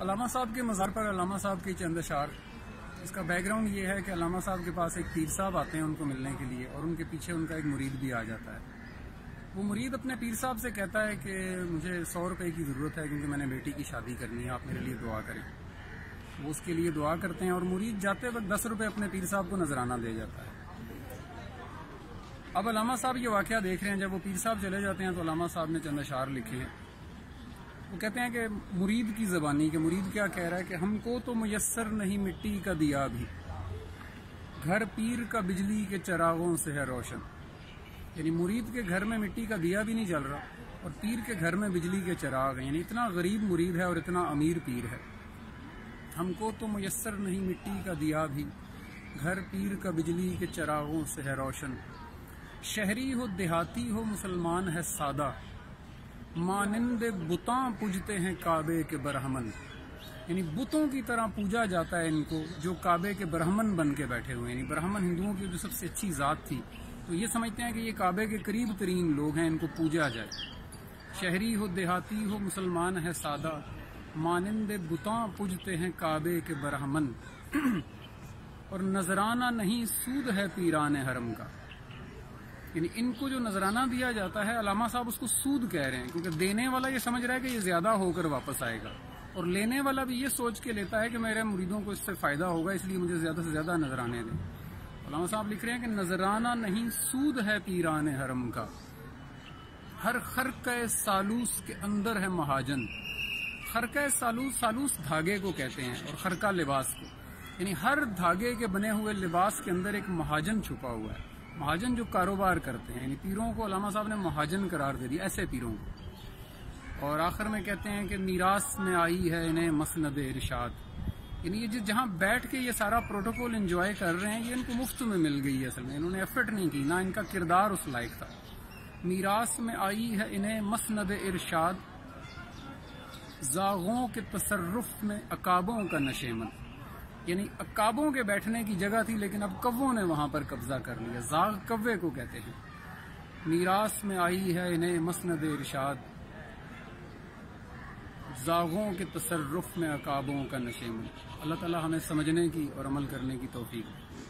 علامہ صاحب کے مزار پر علامہ صاحب کی چند اشعار. اس کا بیک گراؤنڈ یہ ہے کہ علامہ صاحب کے پاس ایک پیر صاحب آتے ہیں ان کو ملنے کے لیے، اور ان کے پیچھے ان کا ایک مرید بھی آ جاتا ہے. وہ مرید اپنے پیر صاحب سے کہتا ہے کہ مجھے 100 روپے کی ضرورت ہے کیونکہ میں نے بیٹی کی شادی کرنی ہے، آپ میرے لیے دعا کریں. وہ اس کے لیے دعا کرتے ہیں اور مرید جاتے وقت 10 روپے اپنے پیر صاحب کو نذرانہ دے جاتا ہے. اب علامہ صاحب یہ واقعہ دیکھ رہے ہیں. جب وہ پیر صاحب چلے جاتے ہیں تو علامہ صاحب نے چند اشعار لکھے ہیں. وہ کہتے ہیں کہ مرید کی زبانی، کہ مرید کیا کہہ رہا ہے کہ ہم کو تو میسر نہیں مٹی کا دیا بھی، گھر پیر کا بجلی کے چراغوں سے ہے روشن. یعنی مرید کے گھر میں مٹی کا دیا بھی نہیں جل رہا اور پیر کے گھر میں بجلی کے چراغ ہیں. یعنی اتنا غریب مرید ہے اور اتنا امیر پیر ہے. ہم کو تو میسر نہیں مٹی کا دیا بھی، گھر پیر کا بجلی کے چراغوں سے ہے روشن. شہری ہو دیہاتی ہو مسلمان ہے سادہ، مانند بتاں پوجتے ہیں کعبے کے برہمن. یعنی بتوں کی طرح پوجا جاتا ہے ان کو جو کعبے کے برہمن بن کے بیٹھے ہوئے ہیں. یعنی برہمن ہندوؤں کی جو سب سے اچھی ذات تھی، تو یہ سمجھتے ہیں کہ یہ کعبے کے قریب ترین لوگ ہیں، ان کو پوجا جائے. شہری ہو دیہاتی ہو مسلمان ہے سادہ، مانند بتاں پوجتے ہیں کعبے کے برہمن. اور نذرانہ نہیں سود ہے پیران حرم کا. یعنی ان کو جو نذرانہ دیا جاتا ہے علامہ صاحب اس کو سود کہہ رہے ہیں، کیونکہ دینے والا یہ سمجھ رہا ہے کہ یہ زیادہ ہو کر واپس آئے گا، اور لینے والا بھی یہ سوچ کے لیتا ہے کہ میرے مریدوں کو اس سے فائدہ ہوگا، اس لیے مجھے زیادہ سے زیادہ نذرانے دیں. علامہ صاحب لکھ رہے ہیں کہ نذرانہ نہیں سود ہے پیران حرم کا، ہر خرقہ سالوس کے اندر ہے مہاجن. خرقہ سالوس دھاگے کو کہتے ہیں اور خرقہ لباس کو. یعنی ہر دھاگے کے بنے ہوئے لباس کے اندر ایک مہاجن چھپا ہوا ہے. مہاجن جو کاروبار کرتے ہیں، یعنی پیروں کو علامہ صاحب نے مہاجن قرار دے دیا، ایسے پیروں کو. اور آخر میں کہتے ہیں کہ میراث میں آئی ہے انہیں مسند ارشاد. یعنی یہ جہاں بیٹھ کے یہ سارا پروٹوکول انجوائے کر رہے ہیں، یہ ان کو مفت میں مل گئی ہے. اصل میں انہوں نے ایفرٹ نہیں کی، نہ ان کا کردار اس لائق تھا. میراث میں آئی ہے انہیں مسند ارشاد، زاغوں کے تصرف میں عقابوں کا نشیمن. یعنی عقابوں کے بیٹھنے کی جگہ تھی لیکن اب کووں نے وہاں پر قبضہ کر لیا. زاغ کوے کو کہتے ہیں. میراث میں آئی ہے انہیں مسند ارشاد، زاغوں کے تصرف میں عقابوں کا نشیمن. اللہ تعالی ہمیں سمجھنے کی اور عمل کرنے کی توفیق دے.